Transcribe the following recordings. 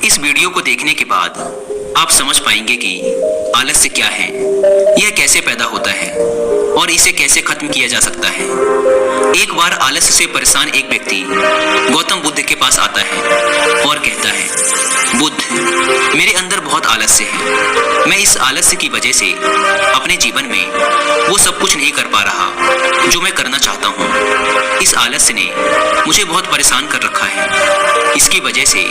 इस वीडियो को देखने के बाद आप समझ पाएंगे कि आलस्य क्या है, यह कैसे पैदा होता है और इसे कैसे खत्म किया जा सकता है। एक बार आलस्य से परेशान एक व्यक्ति गौतम बुद्ध के पास आता है और कहता है, बुद्ध, मेरे अंदर बहुत आलस्य है। मैं इस आलस्य की वजह से अपने जीवन में वो सब कुछ नहीं कर पा रहा जो मैं करना चाहता हूँ। इस आलस्य ने मुझे बहुत परेशान कर रखा है। इसकी वजह से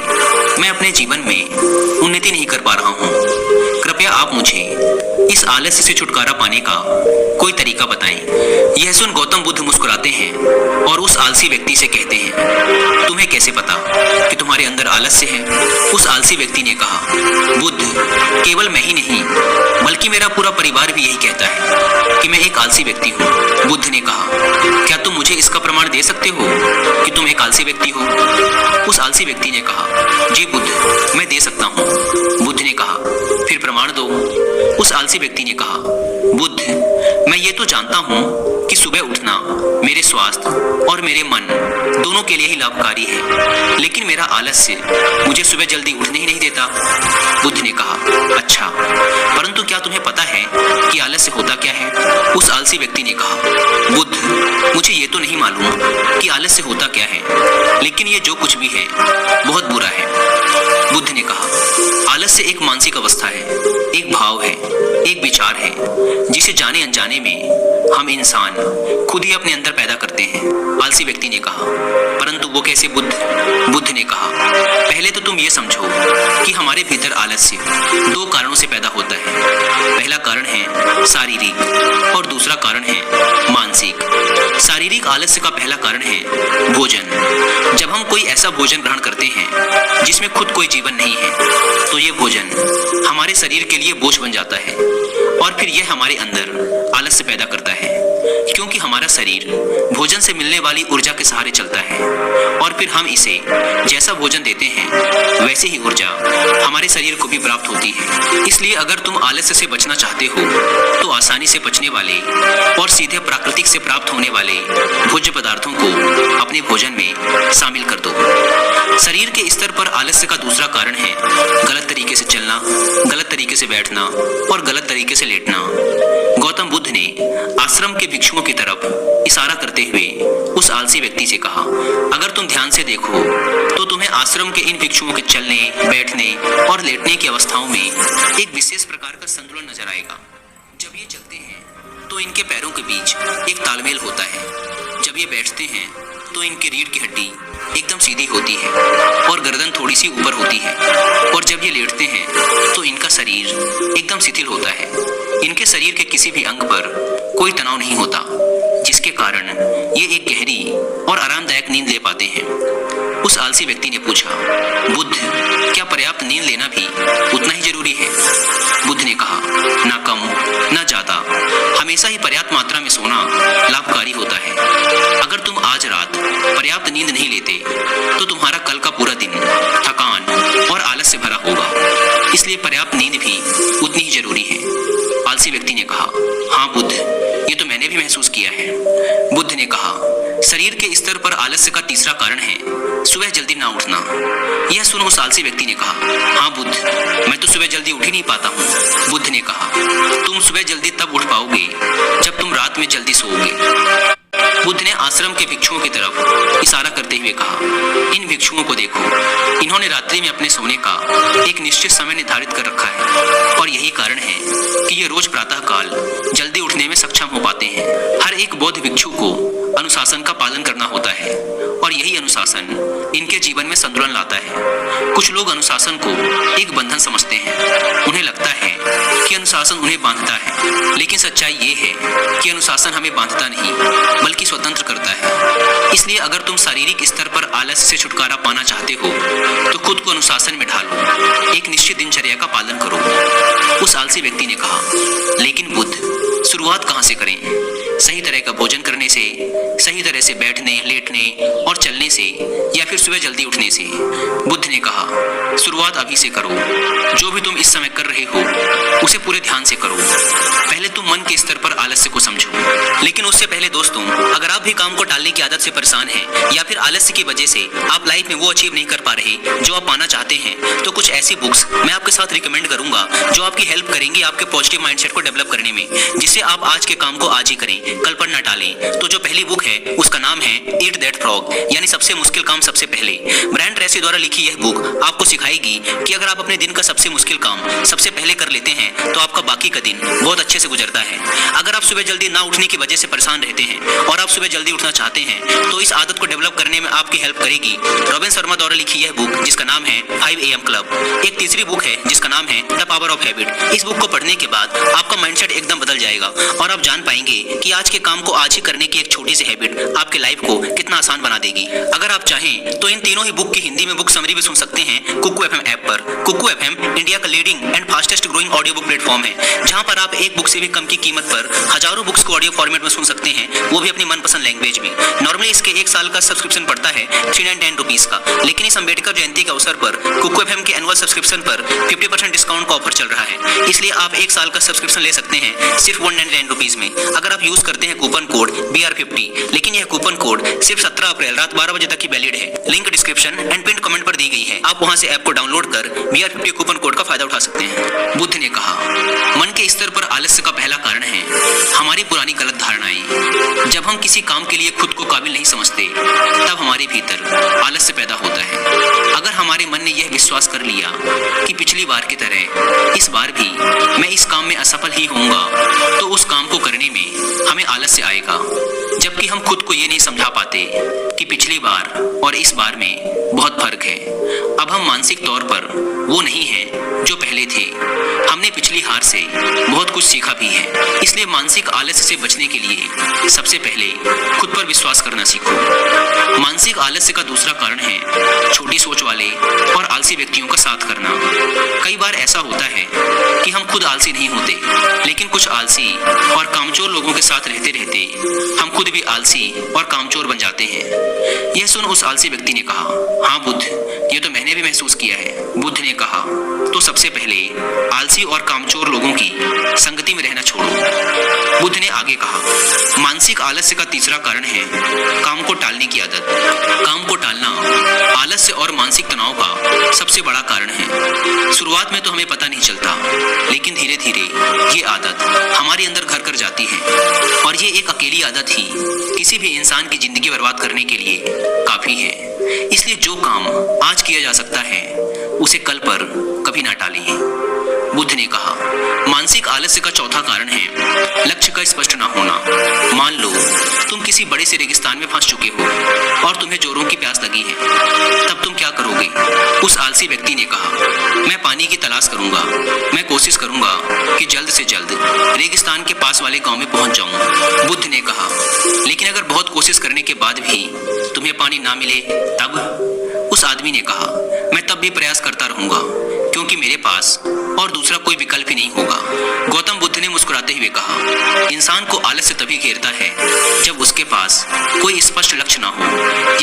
मैं अपने जीवन में उन्नति नहीं कर पा रहा हूँ। कृपया आप मुझे इस आलस्य से छुटकारा पाने का कोई तरीका बताएं। यह सुन गौतम बुद्ध मुस्कुराते हैं और उस आलसी व्यक्ति से कहते हैं, तुम्हें कैसे पता कि तुम्हारे अंदर आलस्य है? उस आलसी व्यक्ति ने कहा, बुद्ध, केवल मैं ही नहीं बल्कि मेरा पूरा परिवार भी यही कहता है कि मैं एक आलसी व्यक्ति हूँ। बुद्ध ने कहा, क्या तुम मुझे इसका प्रमाण दे सकते हो कि तुम एक आलसी व्यक्ति हो? उस आलसी व्यक्ति ने कहा, जी बुद्ध, मैं दे सकता हूँ। बुद्ध ने कहा, फिर प्रमाण दो। उस आलसी व्यक्ति ने कहा, बुद्ध, मैं ये तो जानता हूँ कि सुबह उठना मेरे स्वास्थ्य और मेरे मन दोनों के लिए ही लाभकारी है, लेकिन मेरा आलस्य मुझे सुबह जल्दी उठने ही नहीं देता। बुद्ध ने कहा, अच्छा, परंतु क्या तुम्हें पता है कि आलस्य होता क्या है? उस आलसी व्यक्ति ने कहा, बुद्ध, मुझे ये तो नहीं मालूम कि आलस्य होता क्या है, लेकिन ये जो कुछ भी है बहुत बुरा है। बुद्ध ने कहा, आलस्य एक मानसिक अवस्था है, एक भाव है, एक विचार है, जिसे जाने अनजाने में हम इंसान खुद ही अपने अंदर पैदा करते हैं। आलसी व्यक्ति ने कहा, परंतु वो कैसे बुद्ध? बुद्ध ने कहा, पहले तो तुम ये समझो कि हमारे भीतर आलस्य दो कारणों से पैदा होता है। पहला कारण है शारीरिक और दूसरा कारण है मानसिक। शारीरिक आलस्य का पहला कारण है भोजन। जब हम कोई ऐसा भोजन ग्रहण करते हैं जिसमें खुद कोई जीवन नहीं है, तो ये भोजन हमारे शरीर के लिए बोझ बन जाता है और फिर यह हमारे अंदर आलस्य पैदा करता है, क्योंकि हमारा शरीर भोजन से मिलने वाली ऊर्जा के सहारे चलता है और फिर हम इसे जैसा भोजन देते हैं वैसे ही ऊर्जा हमारे शरीर को भी प्राप्त होती है। इसलिए अगर तुम आलस्य से बचना चाहते हो तो आसानी से पचने वाले और सीधे प्राकृतिक से प्राप्त होने वाले भोज्य पदार्थों को अपने भोजन में शामिल कर दो। शरीर के स्तर पर आलस्य का दूसरा कारण है गलत तरीके से चलना, गलत तरीके से बैठना और गलत तरीके से लेटना। गौतम बुद्ध ने आश्रम के भिक्षुओं की तरफ इशारा करते हुए उस आलसी व्यक्ति से कहा, अगर तुम ध्यान से देखो तो तुम्हें आश्रम के इन भिक्षुओं के चलने, बैठने और लेटने की अवस्थाओं में एक विशेष प्रकार का संतुलन नजर आएगा। जब ये चलते हैं तो इनके पैरों के बीच एक तालमेल होता है। जब ये बैठते हैं तो इनकी रीढ़ की हड्डी एकदम सीधी होती है और गर्दन थोड़ी सी ऊपर होती है, और जब ये लेटते हैं तो इनका शरीर एकदम शिथिल होता है। इनके शरीर के किसी भी अंग पर कोई तनाव नहीं होता, जिसके कारण ये एक गहरी और आरामदायक नींद ले पाते हैं। उस आलसी व्यक्ति ने पूछा, बुद्ध, क्या पर्याप्त नींद लेना भी उतना ही जरूरी है? बुद्ध ने कहा, ना कम ना ज्यादा, हमेशा ही पर्याप्त मात्रा में सोना लाभकारी होता है। अगर तुम आज रात पर्याप्त नींद नहीं लेते तो तुम्हारा कल का पूरा दिन थकान और आलस से भरा होगा। इसलिए पर्याप्त नींद भी उतनी ही जरूरी है। आलसी व्यक्ति ने कहा, हाँ बुद्ध, ये तो मैंने भी महसूस किया है। बुद्ध ने कहा, शरीर के स्तर पर आलस्य का तीसरा कारण है सुबह जल्दी ना उठना। यह सुन उस आलसी व्यक्ति ने कहा, हाँ बुद्ध, मैं तो सुबह जल्दी उठ ही नहीं पाता हूँ। बुद्ध ने कहा, तुम सुबह जल्दी तब उठ पाओगे जब तुम रात में जल्दी सोओगे। बुद्ध ने आश्रम के भिक्षुओं की तरफ इशारा करते हुए कहा, इन भिक्षुओं को देखो, इन्होंने रात्रि में अपने सोने का एक निश्चित समय निर्धारित कर रखा है और यही कारण है कि ये रोज प्रातः काल जल्दी उठने में सक्षम हो पाते हैं। हर एक बौद्ध भिक्षु को अनुशासन का पालन करना होता है और यही अनुशासन इनके जीवन में संतुलन लाता है। कुछ लोग अनुशासन को एक बंधन समझते हैं। उन्हें लगता है कि अनुशासन उन्हें बांधता है, लेकिन सच्चाई ये है कि अनुशासन हमें बांधता नहीं बल्कि स्वतंत्र करता है। इसलिए अगर तुम शारीरिक स्तर पर आलस्य से छुटकारा पाना चाहते हो तो खुद को अनुशासन में ढालो, एक निश्चित दिनचर्या का पालन करो। उस आलसी व्यक्ति ने कहा, लेकिन बुद्ध, शुरुआत कहाँ से करें? सही तरह का भोजन करने से, सही तरह से बैठने, लेटने और चलने से, या फिर सुबह जल्दी उठने से? बुद्ध ने कहा, शुरुआत अभी से करो। जो भी तुम इस समय कर रहे हो उसे पूरे ध्यान से करो। पहले तुम मन के स्तर पर आलस्य को समझो। लेकिन उससे पहले दोस्तों, अगर आप भी काम को टालने की आदत से परेशान हैं या फिर आलस्य की वजह से आप लाइफ में वो अचीव नहीं कर पा रहे जो आप पाना चाहते हैं, तो कुछ ऐसी बुक्स मैं आपके साथ रिकमेंड करूंगा जो आपकी हेल्प करेंगी आपके पॉजिटिव माइंडसेट को डेवलप करने में, जिससे आप आज के काम को आज ही करें, कल पर न टालें। तो जो पहली बुक है उसका नाम है ईट दैट फ्रॉग, यानी सबसे मुश्किल काम सबसे पहले। ब्रायन ट्रेसी द्वारा लिखी यह बुक आपको सिखाएगी कि अगर आप अपने दिन का सबसे मुश्किल काम सबसे पहले कर लेते हैं तो आपका बाकी का दिन बहुत अच्छे से गुजरता है। अगर आप सुबह जल्दी ना उठने की वजह से परेशान रहते हैं और आप सुबह जल्दी उठना चाहते हैं तो इस आदत को डेवलप करने में आपकी हेल्प करेगी रॉबिन शर्मा द्वारा लिखी यह बुक जिसका नाम है 5 AM क्लब। एक तीसरी बुक है जिसका नाम है द पावर ऑफ हैबिट। इस बुक को पढ़ने के बाद आपका माइंडसेट एकदम बदल जाएगा और आप जान पाएंगे कि आज के काम को आज ही करने की एक छोटी सी हैबिट आपके लाइफ को कितना आसान बना देगी। अगर आप चाहें तो इन तीनों ही बुक की हिंदी में बुक समरी भी सुन सकते हैं कुकू FM ऐप पर। कुकू FM इंडिया का leading and fastest growing audio book platform है, जहां पर आप एक बुक से भी कम की कीमत पर हजारों बुक्स को ऑडियो फॉर्मेट में सुन सकते हैं, वो भी अपनी मनपसंद लैंग्वेज में। नॉर्मली इसके 1 साल का सब्सक्रिप्शन पड़ता है 310 रुपीज का, लेकिन इस अम्बेडकर जयंती के अवसर पर कुकू FM के एनुअल सब्सक्रिप्शन पर 50% डिस्काउंट का ऑफर चल रहा है, इसलिए आप 1 साल का सब्सक्रिप्शन ले सकते हैं सिर्फ 199 रुपीज में, अगर आप यूज करते हैं कूपन कोड BR50। लेकिन यह कूपन कोड सिर्फ 17 अप्रैल रात 12 बजे तक ही वैलिड है। Link description and pin comment पर दी गई है, आप वहां से ऐप को डाउनलोड कर BR50 कूपन कोड का फायदा उठा सकते हैं। बुद्ध ने कहा, मन के स्तर पर आलस्य का पहला कारण है हमारी पुरानी गलत धारणाएं। जब हम किसी काम के लिए खुद को काबिल नहीं समझते तब हमारे भीतर आलस्य पैदा होता है। अगर हमारे मन ने यह विश्वास कर लिया कि पिछली बार की तरह इस बार भी मैं इस काम में असफल ही होऊंगा, तो उस काम को करने में हमें आलस्य आएगा। जबकि हम खुद को ये नहीं समझा पाते कि पिछली बार और इस बार में बहुत फर्क है। अब हम मानसिक तौर पर वो नहीं हैं जो पहले थे। हमने पिछली हार से बहुत कुछ सीखा भी है। इसलिए मानसिक आलस्य से बचने के लिए सबसे पहले खुद पर विश्वास करना सीखो। मानसिक आलस्य का दूसरा कारण है छोटी सोच वाले और आलसी व्यक्तियों का साथ करना। कई बार ऐसा होता है कि हम खुद आलसी नहीं होते, लेकिन कुछ आलसी और कामचोर लोगों के साथ रहते रहते हम खुद भी आलसी और कामचोर बन जाते हैं। यह सुन उस आलसी व्यक्ति ने कहा, हाँ बुद्ध, ये तो मैंने भी महसूस किया है। बुद्ध ने कहा, तो सबसे पहले आलसी और कामचोर लोगों की संगति में रहना छोड़ो। बुद्ध ने आगे कहा, मानसिक आलस्य का तीसरा कारण है काम को टालने की आदत। काम को टालना आलस्य और मानसिक तनाव का सबसे बड़ा कारण है। शुरुआत में तो हमें पता नहीं चलता, लेकिन धीरे धीरे ये आदत हमारे अंदर घर कर जाती है और ये एक अकेली आदत ही किसी भी इंसान की जिंदगी बर्बाद करने के लिए काफी है। इसलिए जो काम आज किया जा सकता है उसे कल पर कभी ना टालें। बुद्ध ने कहा, मानसिक आलस्य का चौथा कारण है लक्ष्य का स्पष्ट ना होना। मान लो तुम किसी बड़े से रेगिस्तान में फंस चुके हो और तुम्हें जोरों की प्यास लगी है, तब तुम क्या करोगे? उस आलसी व्यक्ति ने कहा, मैं पानी की तलाश करूंगा। मैं कोशिश करूंगा कि जल्द से जल्द रेगिस्तान के पास वाले गांव में पहुंच जाऊं। बुद्ध ने कहा, लेकिन अगर बहुत कोशिश करने के बाद भी तुम्हें पानी ना मिले तब? उस आदमी ने कहा, मैं तब भी प्रयास करता रहूंगा, क्योंकि मेरे पास और दूसरा कोई विकल्प ही नहीं होगा। गौतम बुद्ध ने मुस्कुराते हुए कहा, इंसान को आलस्य तभी घेरता है जब उसके पास कोई स्पष्ट लक्ष्य ना हो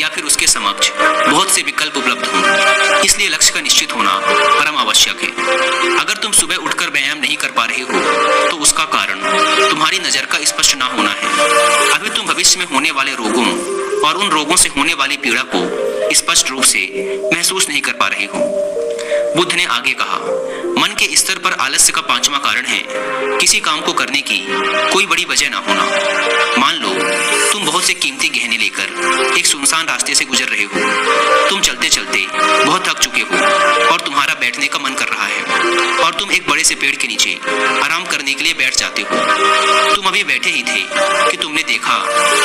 या फिर उसके समक्ष बहुत से विकल्प उपलब्ध हों। इसलिए लक्ष्य का निश्चित होना परम आवश्यक है। अगर तुम सुबह उठकर व्यायाम नहीं कर पा रहे हो तो उसका कारण तुम्हारी नजर का स्पष्ट ना होना है। अभी तुम भविष्य में होने वाले रोगों और उन रोगों से होने वाली पीड़ा को स्पष्ट रूप से महसूस नहीं कर पा रहे हो। बुद्ध ने आगे कहा, मन के स्तर पर आलस्य का पांचवा कारण है किसी काम को करने की कोई बड़ी वजह ना होना। मान लो तुम बहुत से कीमती गहने लेकर एक सुनसान रास्ते से गुजर रहे हो। तुम चलते चलते बहुत थक चुके हो और तुम्हारा बैठने का मन कर रहा है और तुम एक बड़े से पेड़ के नीचे आराम करने के लिए बैठ जाते हो। तुम अभी बैठे ही थे कि तुमने देखा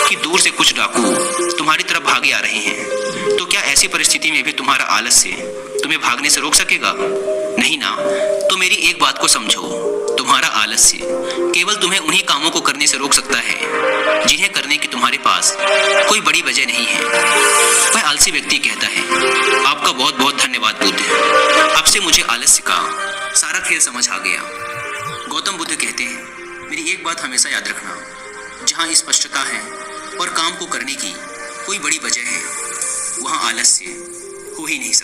कि दूर से कुछ डाकू तुम्हारी तरफ भागे आ रहे हैं। तो क्या ऐसी परिस्थिति में भी तुम्हारा आलस्य तुम्हें भागने से रोक सकेगा? नहीं ना। तो मेरी एक बात को समझो, तुम्हारा आलस्य केवल तुम्हें उन्हीं कामों को करने से रोक सकता है जिन्हें करने की तुम्हारे पास कोई बड़ी वजह नहीं है। वह आलसी व्यक्ति कहता है, आपका बहुत बहुत धन्यवाद बुद्ध, अब से मुझे आलस्य का सारा खेल समझ आ गया। गौतम बुद्ध कहते हैं, मेरी एक बात हमेशा याद रखना, जहाँ स्पष्टता है और काम को करने की कोई बड़ी वजह है वहाँ आलस्य हो ही नहीं सकता।